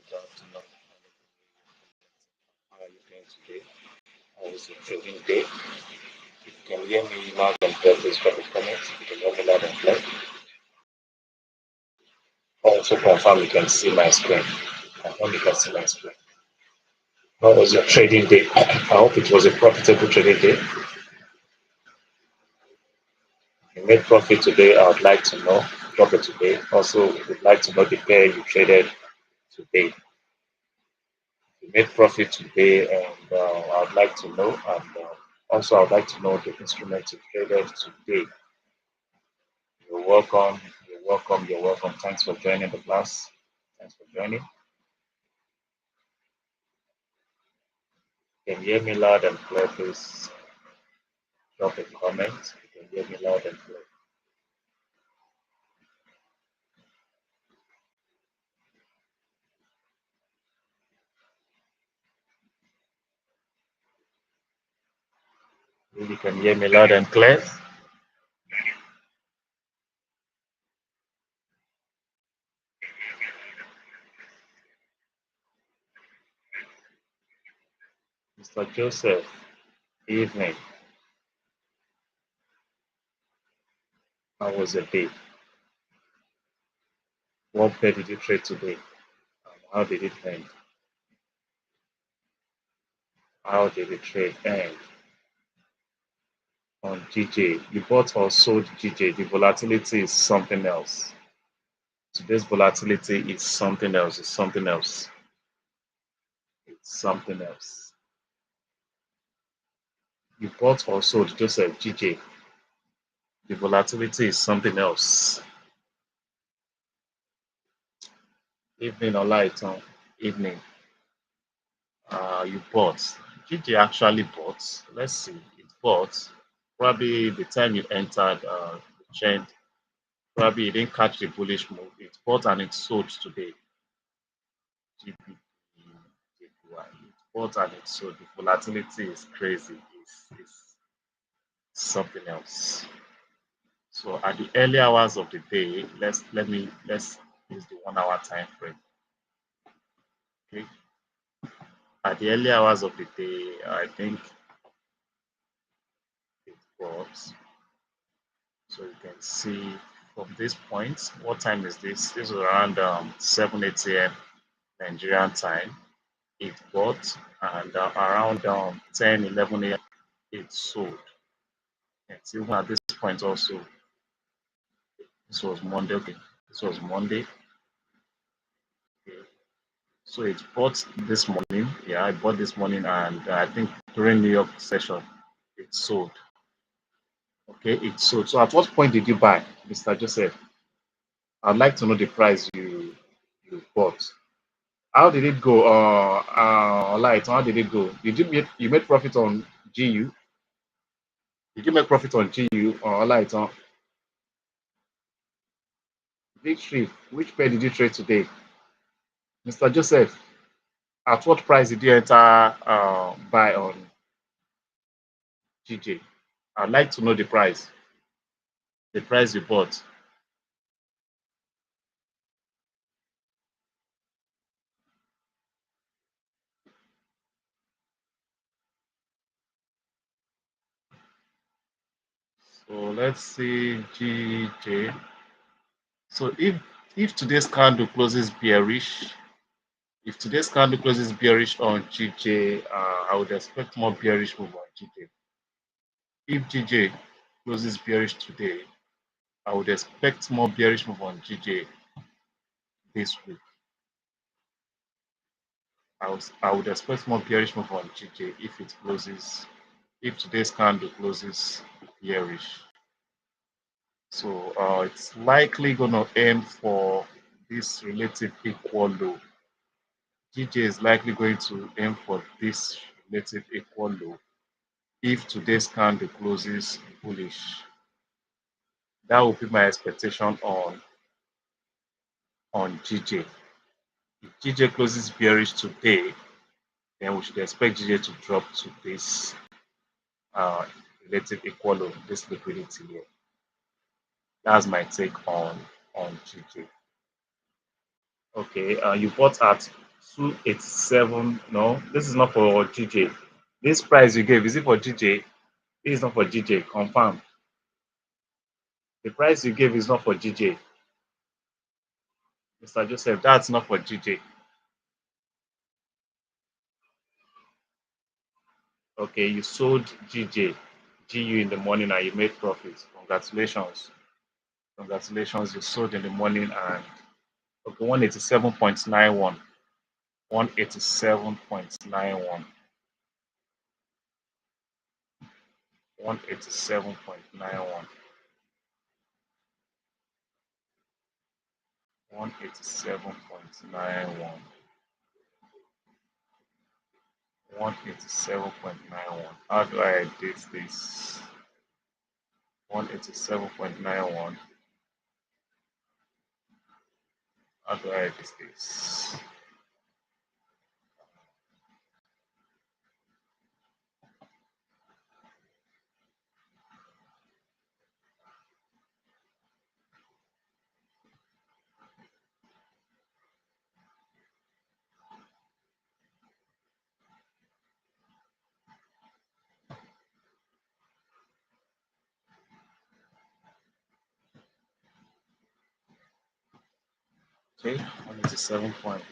Good afternoon. How are you doing today? How was your trading day? If you can hear me loud and clear, please drop a comment. If you can hear me loud and clear. Also confirm you can see my screen. Confirm you can see my screen. How was your trading day? I hope it was a profitable trading day. If you made profit today, I would like to know. Drop it today. Also, we would like to know the pair you traded today. You made profit today, and I would like to know. And also, I would like to know the instrument you traded today. You're welcome. You're welcome. You're welcome. Thanks for joining the class. Thanks for joining. You can hear me loud and clear, please drop a comment. You can hear me loud and clear. If you can hear me loud and clear. Mr. Joseph, evening. How was the day? What pair did you trade today? And how did it end? How did the trade end? On GJ, you bought or sold GJ. The volatility is something else. Today's volatility is something else. It's something else. It's something else. You bought or sold Joseph GJ. The volatility is something else. Evening or light on evening. You bought. GJ actually bought. Let's see. It bought. Probably the time you entered the trend, probably you didn't catch the bullish move. It bought and it sold today. GBP, JPY. It bought and it sold. The volatility is crazy. It's something else. So at the early hours of the day, let's use the 1 hour time frame. Okay. At the early hours of the day, I think it was. So you can see from this point, what time is this? This is around 7, 8 a.m. Nigerian time. It bought, and around 10, 11 a.m. it sold. And even at this point also, this was Monday. Okay, this was Monday. Okay. So it bought this morning. Yeah, I bought this morning, and I think during New York session, it sold. Okay, it sold. So at what point did you buy, Mr. Joseph? I'd like to know the price you bought. How did it go? Light. How did it go? Did you made profit on GU? Did you make profit on GU or light? Victory. Which pair did you trade today, Mr. Joseph? At what price did you enter buy on GJ? I'd like to know the price. The price you bought. So let's see GJ. So if today's candle closes bearish, if today's candle closes bearish on GJ, I would expect more bearish move on GJ. If GJ closes bearish today, I would expect more bearish move on GJ this week. I would expect more bearish move on GJ if today's candle closes bearish. So it's likely going to aim for this relative equal low. GJ is likely going to aim for this relative equal low if today's candle closes bullish. That will be my expectation on GJ. If GJ closes bearish today, then we should expect GJ to drop to this relative equal low, this liquidity here. That's my take on GJ. Okay, you bought at 287. No, this is not for GJ. This price you gave, is it for GJ? This is not for GJ. Confirm. The price you gave is not for GJ. Mr. Joseph, that's not for GJ. Okay, you sold GJ, GU in the morning and you made profits. Congratulations. Congratulations, you sold in the morning and okay, 187.91. 187.91. 187.91. 187.91. 187.91. How do I edit this? 187.91. How do I edit this? Okay, 187.9.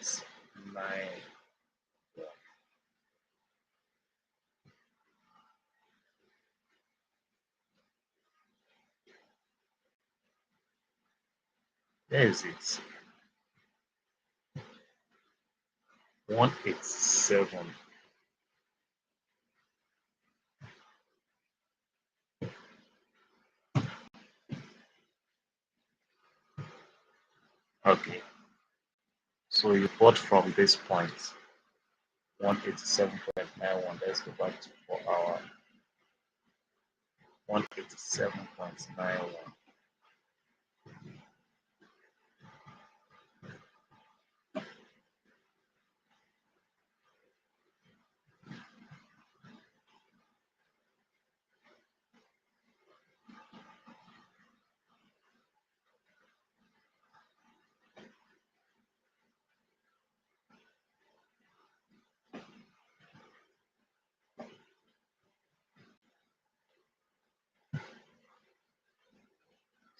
There is it. 187. Okay, so you bought from this point, 187.91. Let's go back to 4 hour. 187.91.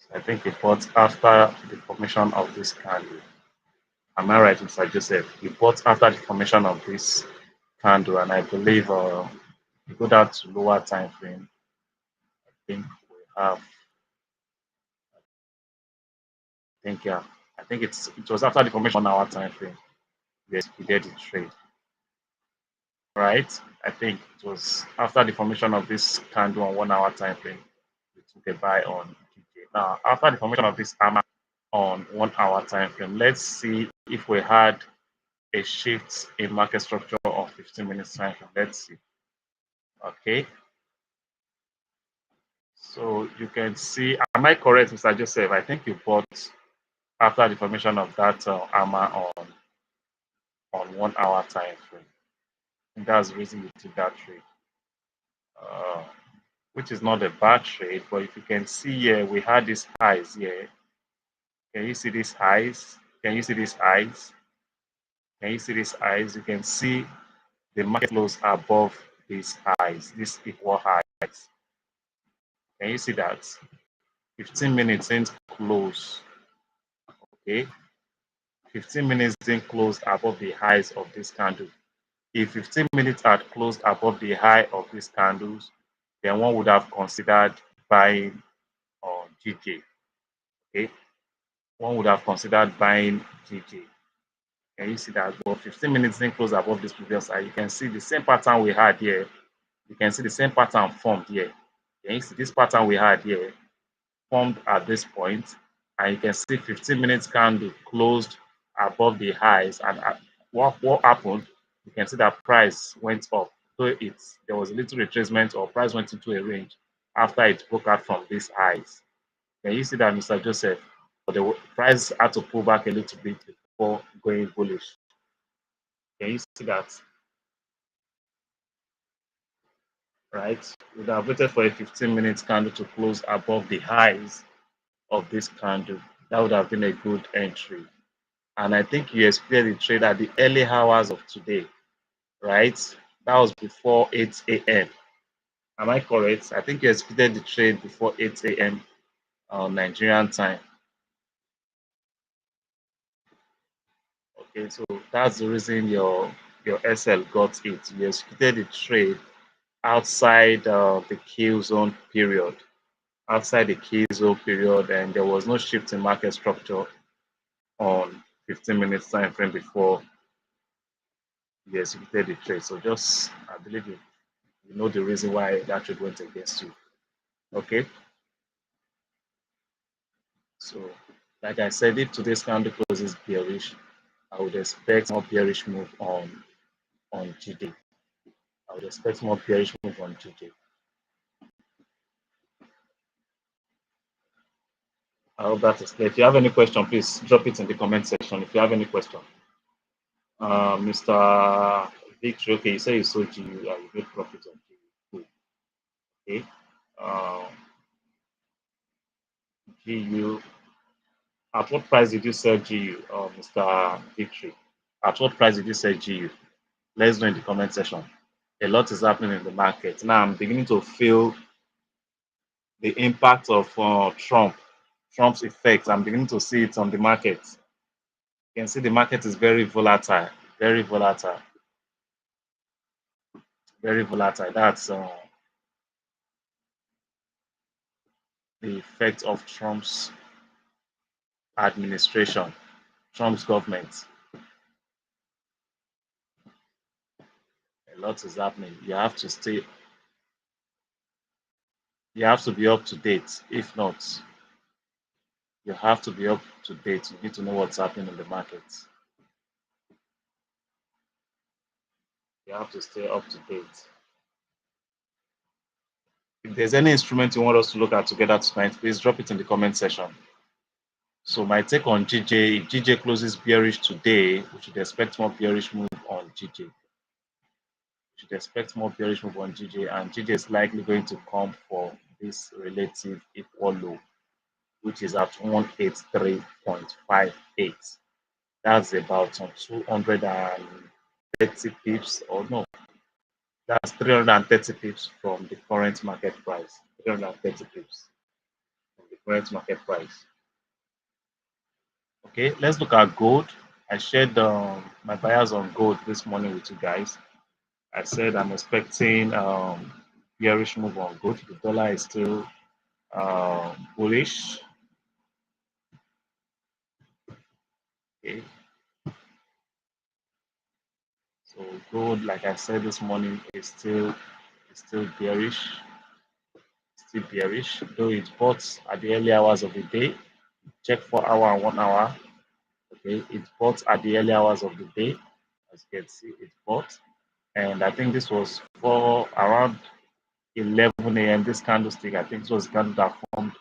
So I think you bought after the formation of this candle. Am I right, Mr. Joseph? You bought after the formation of this candle, and I believe you go down to lower time frame. I think we have. I think yeah. I think it was after the formation on our time frame. Yes, we did the trade, right? I think it was after the formation of this candle on 1 hour time frame. We took a buy on GJ. Now, after the formation of this hammer on 1 hour time frame, let's see if we had a shift in market structure of 15 minutes time frame. Let's see. Okay. So you can see, am I correct, Mr. Joseph? I think you bought after the formation of that hammer on 1 hour time frame. And that's the reason you took that trade. Which is not a bad trade, but if you can see here, we had these highs here. Can you see these highs? Can you see these highs? Can you see these highs? You can see the market close above these highs, these equal highs. Can you see that? 15 minutes didn't close. Okay. 15 minutes didn't close above the highs of this candle. If 15 minutes had closed above the high of these candles, then one would have considered buying on GJ. Okay. One would have considered buying GJ. Can you see that? But 15 minutes didn't close above this previous high. You can see the same pattern we had here. You can see the same pattern formed here. Can you see this pattern we had here formed at this point? And you can see 15 minutes candle closed above the highs. And what happened? You can see that price went up. So there was a little retracement or price went into a range after it broke out from these highs. Can you see that, Mr. Joseph? But the price had to pull back a little bit before going bullish. Can you see that? Right? We would have waited for a 15 minutes candle to close above the highs of this candle. That would have been a good entry. and I think you executed the trade at the early hours of today, right? That was before 8 a.m. Am I correct? I think you executed the trade before 8 a.m. Nigerian time. Okay, so that's the reason your SL got it. You executed the trade outside the kill zone period. Outside the kill zone period, and there was no shift in market structure on 15 minutes time frame before you executed the trade. So just I believe you know the reason why that trade went against you. Okay. So like I said, if today's candle closes bearish, I would expect more bearish move on GD. I would expect more bearish move on GD. I hope that is clear. If you have any question, please drop it in the comment section. If you have any question, Mr. Victor, okay, you say you sold GU, you made profit on GU. Okay. Uh, GU. At what price did you sell GU, Mr. Victory? At what price did you sell GU? Let's know in the comment section. A lot is happening in the market. Now I'm beginning to feel the impact of Trump's effect. I'm beginning to see it on the market. You can see the market is very volatile, very volatile, very volatile. That's the effect of Trump's administration, Trump's government. A lot is happening. You have to be up to date. If not, you have to be up to date. You need to know what's happening in the market. You have to stay up to date. If there's any instrument you want us to look at together tonight, please drop it in the comment section. So my take on GJ, if GJ closes bearish today, we should expect more bearish move on GJ. We should expect more bearish move on GJ, and GJ is likely going to come for this relative equal low, which is at 183.58. That's about 230 pips, or no, that's 330 pips from the current market price. 330 pips from the current market price. Okay, let's look at gold. I shared my buyers on gold this morning with you guys. I said I'm expecting bearish move on gold. The dollar is still bullish. Okay, so gold, like I said this morning, is still bearish. Still bearish, though it bought at the early hours of the day. Check 4 hour and 1 hour. Okay, it bought at the early hours of the day. As you can see, it bought, and I think this was for around 11 a.m. This candlestick, I think it was a candle that formed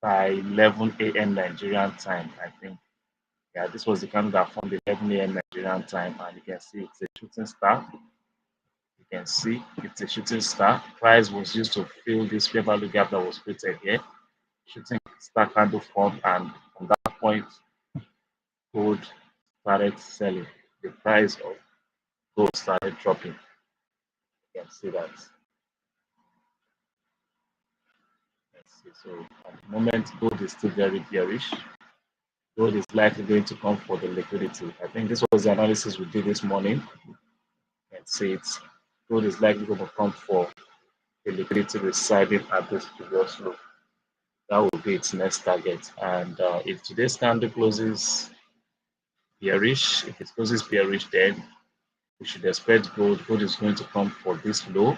by 11 a.m. Nigerian time. I think, yeah, this was the candle that formed 11 a.m. Nigerian time, and you can see it's a shooting star. You can see it's a shooting star. Price was used to fill this fair value gap that was created here. Shooting star candle formed, and from that point, gold started selling. The price of gold started dropping. You can see that. Let's see. So at the moment, gold is still very bearish. Gold is likely going to come for the liquidity. I think this was the analysis we did this morning. And see it. Gold is likely going to come for the liquidity residing at this previous low. That will be its next target. And if today's candle closes bearish, if it closes bearish, then we should expect gold. Gold is going to come for this low.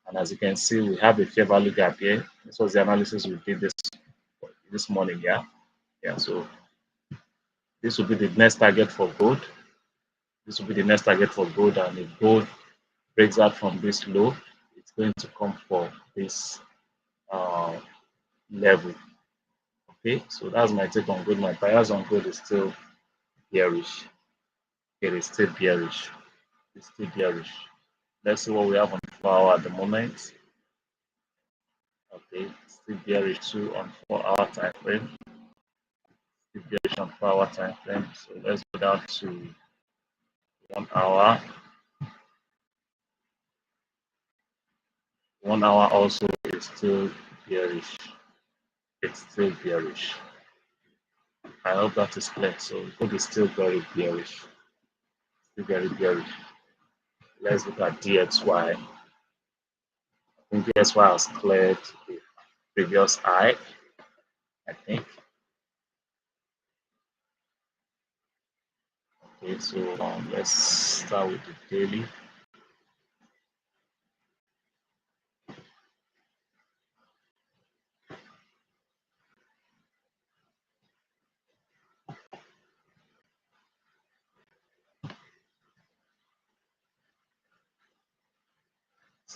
And as you can see, we have a fair value gap here. This was the analysis we did this morning. Yeah. So this will be the next target for gold. This will be the next target for gold, and if gold breaks out from this low, it's going to come for this uh, level. Okay, so that's my take on gold. My buyers on gold is still bearish. It is still bearish. It's still bearish. Let's see what we have on 4 hour at the moment. Okay, still bearish too on 4 hour time frame. bearish on 4-hour time frame. So let's go down to 1 hour. 1 hour also is still bearish. It's still bearish. I hope that is clear. So it could be still very bearish. Still very bearish. Let's look at DXY. I think DXY has cleared the previous high, I think. Okay, so let's start with the daily.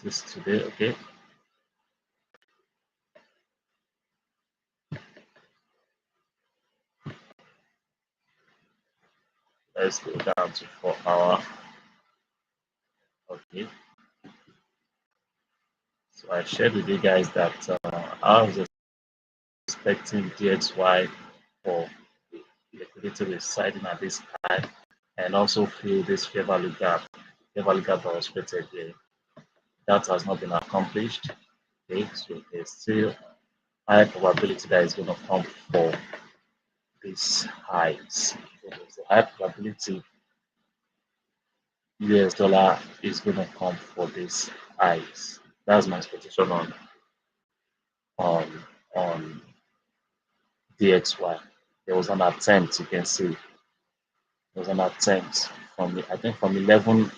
This is today, okay. Let's go down to 4 hour. Okay. So I shared with you guys that I was expecting DXY for liquidity residing at this high and also fill this fair value gap. Fair value gap that was created here. That has not been accomplished. Okay, so there's still high probability that is going to come for these highs. So there's a high probability US dollar is going to come for these highs. That's my expectation on on DXY. There was an attempt, you can see. There was an attempt from I think from 11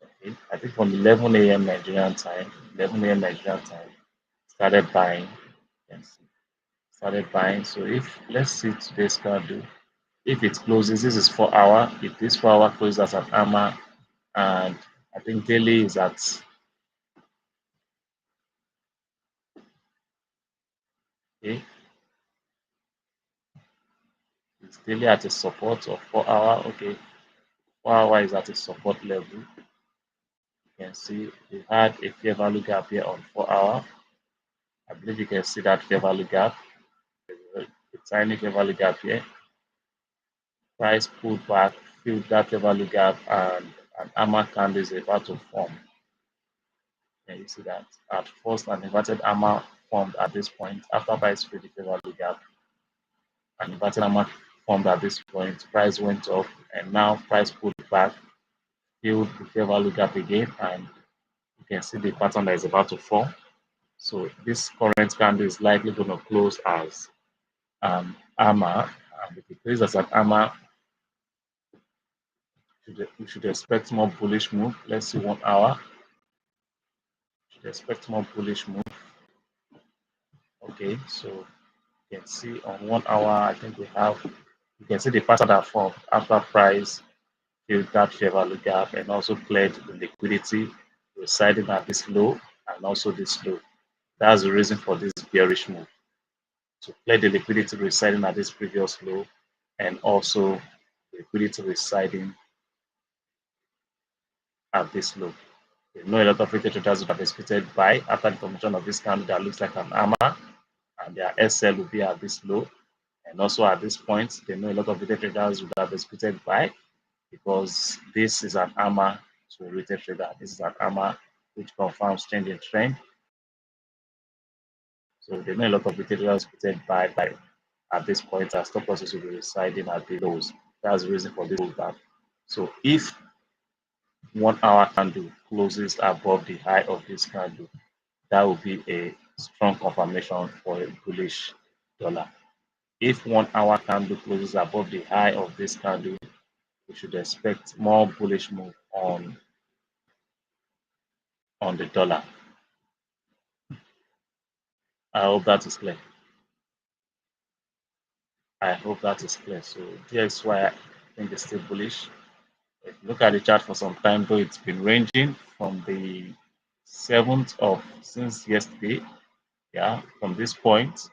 okay, I think from 11 a.m. Nigerian time, 11 a.m. Nigerian time, started buying. You can see, started buying. So if let's see today's candle, if it closes, this is 4 hour. If this 4 hour closes as an hammer, and I think daily is at okay, it's daily at a support of 4 hour. Okay, 4 hour is at a support level. You can see we had a fair value gap here on 4 hour. I believe you can see that fair value gap. There's a tiny fair value gap here. Price pulled back, filled that fair value gap, and an hammer candle is about to form. And you see that at first an inverted hammer formed at this point after price filled the fair value gap. An inverted hammer formed at this point. Price went up, and now price pulled back, filled the fair value gap again, and you can see the pattern that is about to form. So this current candle is likely going to close as hammer, and if it closes as an hammer, we should expect more bullish move. Let's see 1 hour. Should expect more bullish move. Okay, so you can see on 1 hour, I think you can see the pattern that formed after price filled that fair value gap and also cleared the liquidity residing at this low and also this low. That's the reason for this bearish move. To clear the liquidity residing at this previous low and also liquidity residing at this low. You know, a lot of retail traders would have expected buy after the formation of this candle that looks like an hammer, and their SL will be at this low. And also at this point, they know a lot of retail traders would have expected buy because this is an hammer to a retail trader. This is an hammer which confirms change in trend. So they know a lot of retail traders expected buy at this point, as stop losses will be residing at the lows. That's the reason for this pullback. So if 1 hour candle closes above the high of this candle, that will be a strong confirmation for a bullish dollar. If 1 hour candle closes above the high of this candle, we should expect more bullish move on the dollar. I hope that is clear. I hope that is clear. So DXY, I think is still bullish. If you look at the chart for some time, though, it's been ranging from the 7th of since yesterday. Yeah, from this point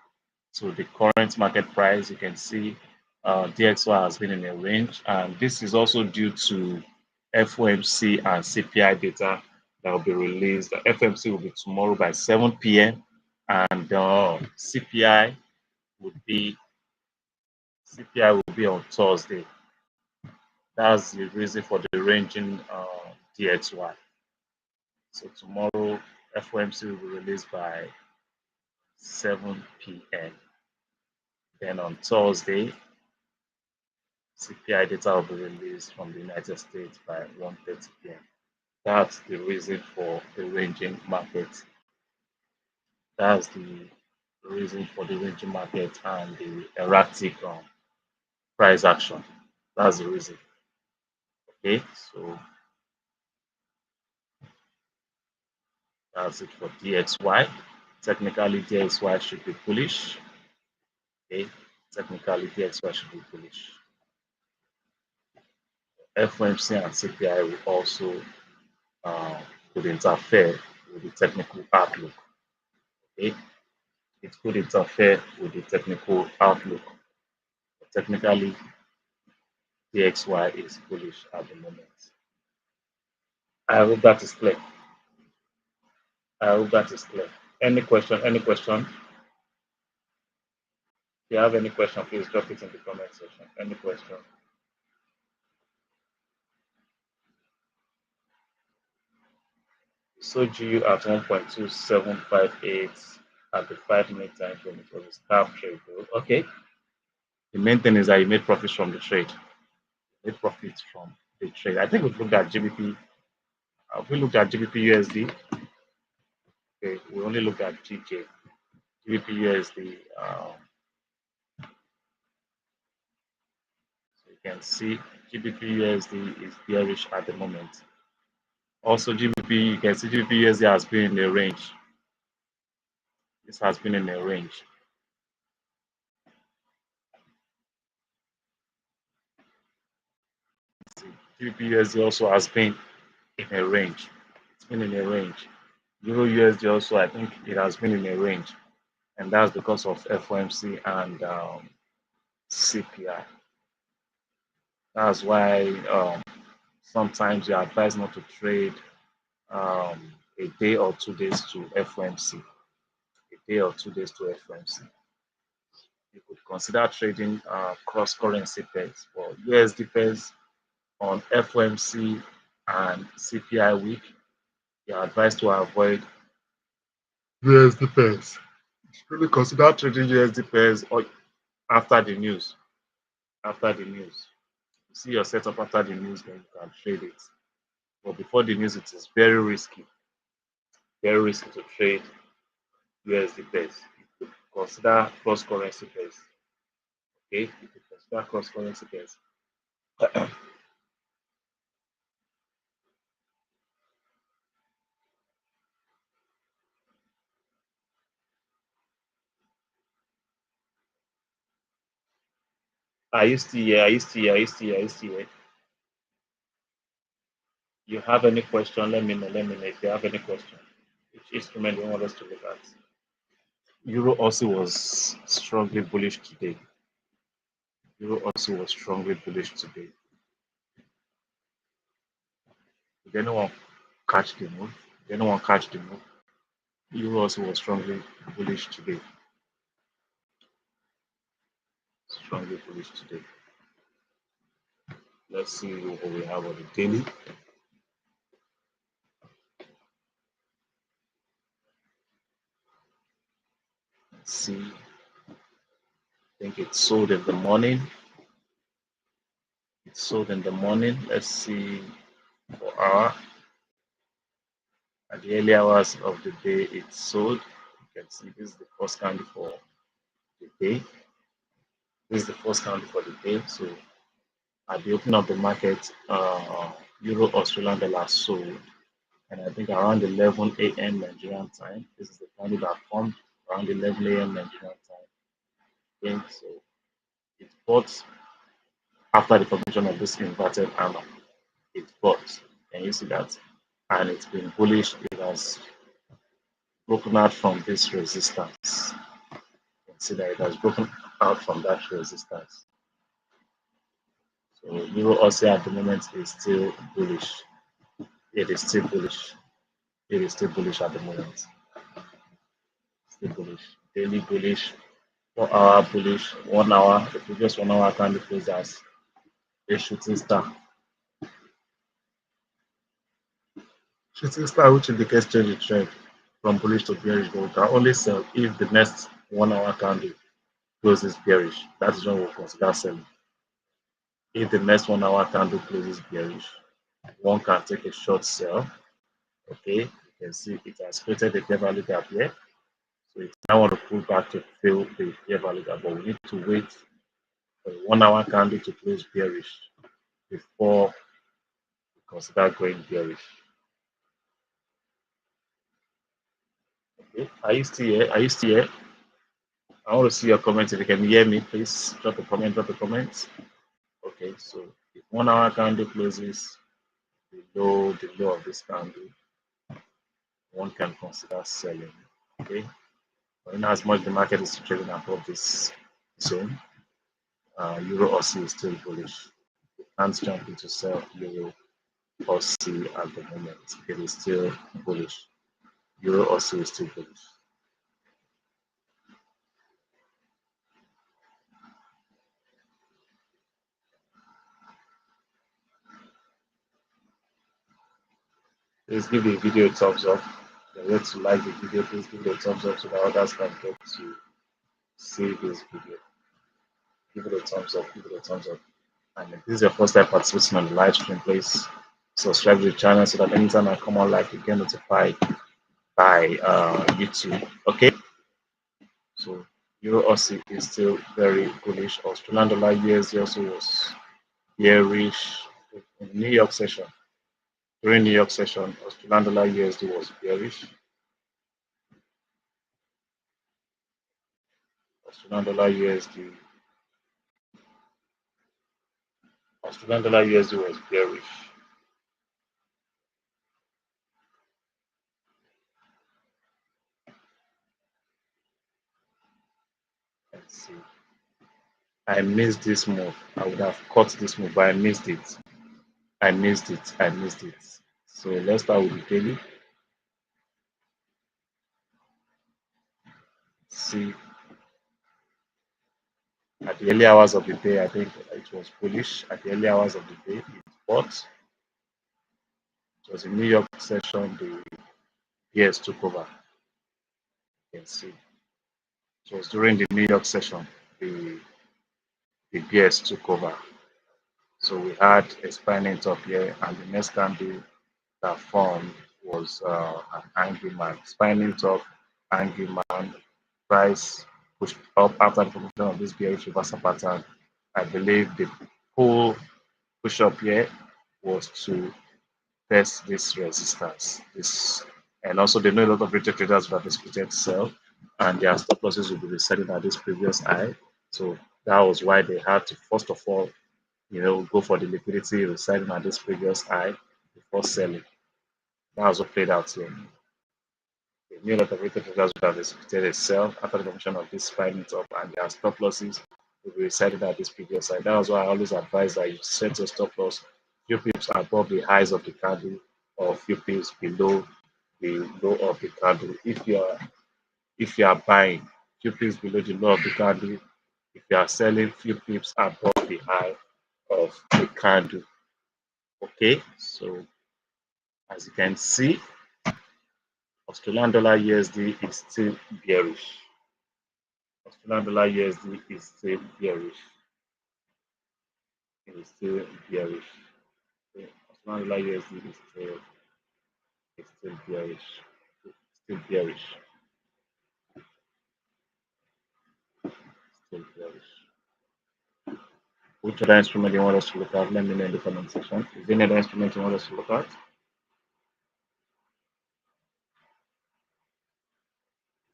to the current market price, you can see DXY has been in a range, and this is also due to FOMC and CPI data that will be released. The FOMC will be tomorrow by 7 p.m. and CPI would be on Thursday. That's the reason for the ranging DXY. So tomorrow, FOMC will be released by 7 p.m. Then on Thursday, CPI data will be released from the United States by 1:30 p.m. That's the reason for the ranging market. That's the reason for the ranging market and the erratic price action. That's the reason. Okay, so that's it for DXY. Technically, DXY should be bullish. Okay, technically, DXY should be bullish. FOMC and CPI will also could interfere with the technical outlook. Okay, it could interfere with the technical outlook. But technically, DXY is bullish at the moment. I hope that is clear. I hope that is clear. Any question? Any question? If you have any question, please drop it in the comment section. Any question? So GU at 1.2758 at the 5 minute time frame. It was a scalp trade, though. Okay. The main thing is that you made profits from the trade. You made profits from the trade. I think we've looked at GBP. We looked at GBP USD. Okay, we only looked at GK. GBP USD. So you can see GBP USD is bearish at the moment. Also, GBP, you can see GBP USD has been in a range. This has been in a range. GBP USD also has been in a range. It's been in a range. Euro USD also, I think it has been in a range, and that's because of FOMC and CPI. That's why sometimes you're advised not to trade a day or 2 days to FOMC. A day or 2 days to FOMC. You could consider trading cross currency pairs for USD pairs on FOMC and CPI week. You're advised to avoid USD pairs. Really consider trading USD pairs or after the news. After the news. You see your setup after the news, then you can trade it. But before the news, it is very risky. Very risky to trade USD pairs. You could consider cross currency pairs. Okay, you could consider cross currency pairs. Are you still here? Are you still here? Are you still here? Are you still here? You have any question? Let me know. Let me know if you have any question. Which instrument do you want us to look at? Euro also was strongly bullish today. Euro also was strongly bullish today. Did anyone catch the move? Did anyone catch the move? Euro also was strongly bullish today. Strongly bullish today. Let's see what we have on the daily. Let's see. I think it sold in the morning. It sold in the morning. Let's see for hour. At the early hours of the day, it sold. You can see this is the first candle for the day. This is the first candle for the day. So at the opening of the market, Euro Australian dollar sold, and I think around 11 a.m. Nigerian time. This is the candle that formed around 11 a.m. Nigerian time. Okay, so it bought after the formation of this inverted hammer. It bought. Can you see that? And it's been bullish. It has broken out from this resistance. You can see that it has broken out from that resistance. So Euro also at the moment is still bullish. It is still bullish. It is still bullish at the moment. still bullish. Daily bullish, 4 hour bullish, 1 hour. The previous 1 hour candle closed as a shooting star. Shooting star, which indicates change in trend from bullish to bearish, but we can only sell if the next 1 hour candle closes bearish. That is when we'll consider selling. If the next 1 hour candle closes bearish, one can take a short sell. Okay, you can see it has created a fair value gap here. So if I want to pull back to fill the fair value gap, but we need to wait for a 1 hour candle to close bearish before we consider going bearish. Okay, are you still here? Are you still here? I want to see your comments. If you can hear me, please drop a comment, drop a comment. Okay, so if 1 hour candle closes below the low of this candle, one can consider selling. Okay, but in as much the market is trading above this zone, Euro Aussie is still bullish. You can't jump into sell Euro Aussie at the moment. It is still bullish. Euro Aussie is still bullish. Please give the video a thumbs up. If you're yet to like the video, please give it a thumbs up so that others can get to see this video. Give it a thumbs up, give it a thumbs up. And if this is your first time participating on the live stream, please subscribe to the channel so that anytime I come on live, you get notified by YouTube. Okay, so Euro Aussie is still very bullish. Australian dollar USD also was bearish in New York session. During New York session, Australian dollar USD was bearish. Australian dollar USD. Australian dollar USD was bearish. Let's see. I missed this move. I would have caught this move, but I missed it. I missed it. I missed it. So let's start with the daily. See, at the early hours of the day, I think it was bullish. At the early hours of the day, it bought. It was a New York session. The PS took over. You can see. It was during the New York session. The PS took over. So we had a spinning top here, and the next candle that formed was an angry man. Spinning top, angry man. Price pushed up after the formation of this bearish reversal pattern. I believe the pull push up here was to test this resistance. This and also they know a lot of retail traders that disputed sell, and their stop losses will be resetting at this previous high. So that was why they had to first of all, go for the liquidity resetting at this previous high before selling. That was what played out here. They knew a lot of retail traders would have executed a sell after the formation of this spine up, and their stop losses will be resetting at this previous high. That was why I always advise that you set your stop loss few pips above the highs of the candle or few pips below the low of the candle. If you are buying few pips below the low of the candle, if you are selling few pips above the high of the candle. Okay, so as you can see, Australian dollar USD is still bearish. Australian dollar USD is still bearish. It is still bearish. Okay, Australian dollar USD is still bearish. Still bearish. Still bearish. Which other instrument you want us to look at? Let me know in the comment section. Is there any other instrument you want us to look at? Is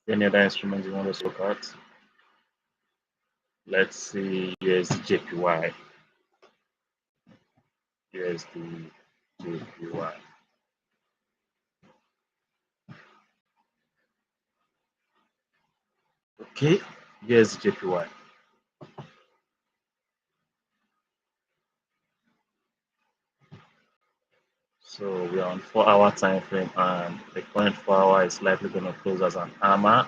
there any other instrument you want us to look at? Let's see USD JPY. Okay, USD. So we are on 4 hour time frame, and the current 4 hour is likely going to close as an hammer.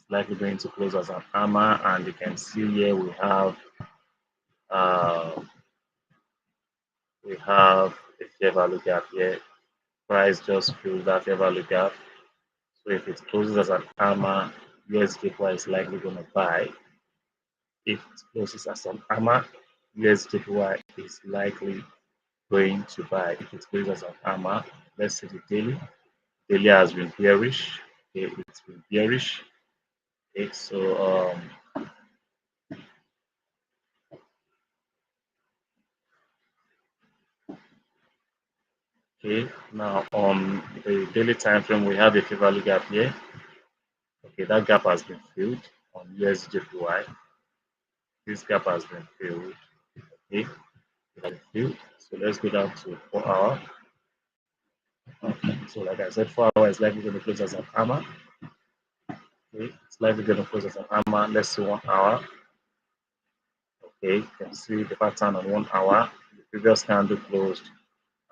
It's likely going to close as an hammer, and you can see here uh, we have a fair value gap here. Price just filled that fair value gap. So if it closes as an hammer, USJPY is likely going to buy. If it closes as an hammer, USJPY is likely going to buy. If it closes as an hammer, let's see the daily. Daily has been bearish. Okay, it's been bearish. Okay, so okay, now on the daily time frame, we have a fair value gap here. Okay, that gap has been filled on USJPY. This gap has been filled. Okay, it has been filled. So let's go down to 4 hour. Okay, so like I said, 4 hour is likely going to close as an hammer. Okay, it's likely going to close as an hammer. Let's see 1 hour. Okay, you can see the pattern on 1 hour. The previous candle closed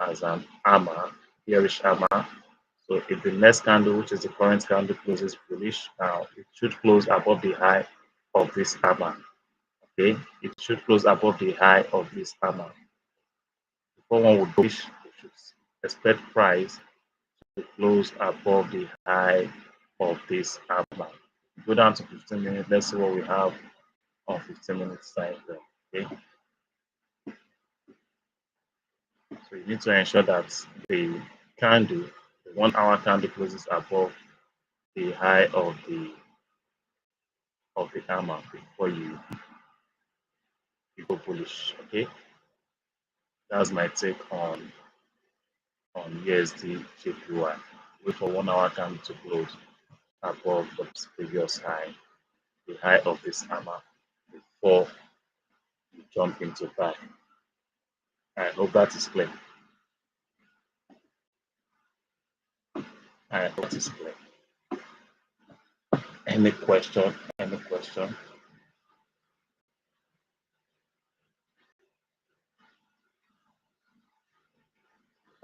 as an hammer, bearish hammer. So if the next candle, which is the current candle, closes bullish, now it should close above the high of this hammer. Okay, it should close above the high of this hammer. Before one would bullish, we should expect price to close above the high of this hammer. Go down to 15 minutes. Let's see what we have on 15 minutes time frame. Okay. So you need to ensure that the candle, the 1 hour candle closes above the high of the hammer before you go bullish. Okay. That's my take on USD JPY. Wait for 1 hour candle to close above the previous high, the high of this hammer before you jump into buy. I hope that is clear. I hope it is clear. Any question? Any question?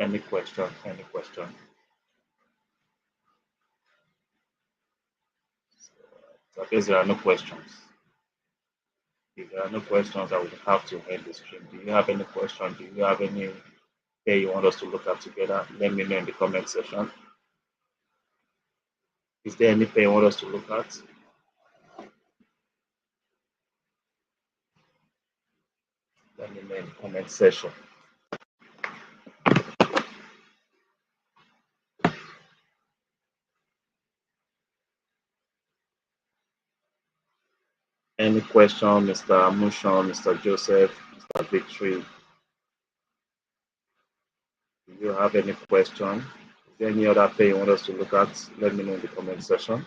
Any question? Any question? So I guess there are no questions. If there are no questions, I would have to end the stream. Do you have any question? Do you have any pair you want us to look at together? Let me know in the comment section. Is there any pair you want us to look at? Let me know in the comment section. Any question, Mr. Amushon, Mr. Joseph, Mr. Victory? Do you have any question? Is there any other pair you want us to look at? Let me know in the comment section.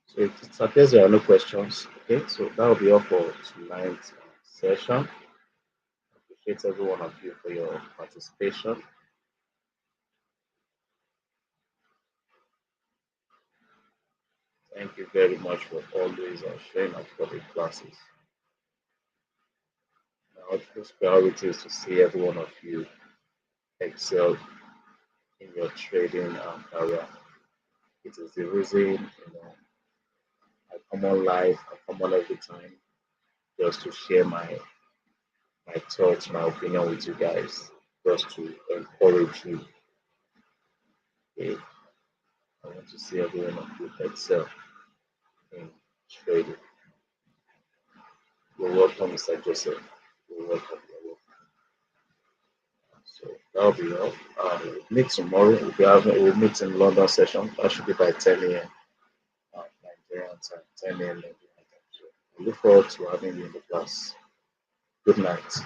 So it appears there are no questions. Okay, so that will be all for tonight's session. I appreciate every one of you for your participation. Thank you very much for always sharing our public classes. Our first priority is to see every one of you excel in your trading career. It is the reason, I come on live, I come on every time just to share my thoughts, my opinion with you guys, just to encourage you. Okay? I want to see every one of you excel in trading. You're welcome, Mr. Joseph. You're welcome. You're welcome. So that'll be all. We'll meet tomorrow. We'll meet in London session. That should be by 10 a.m. Nigerian time, 10 a.m. Nigerian time. So I look forward to having you in the class. Good night.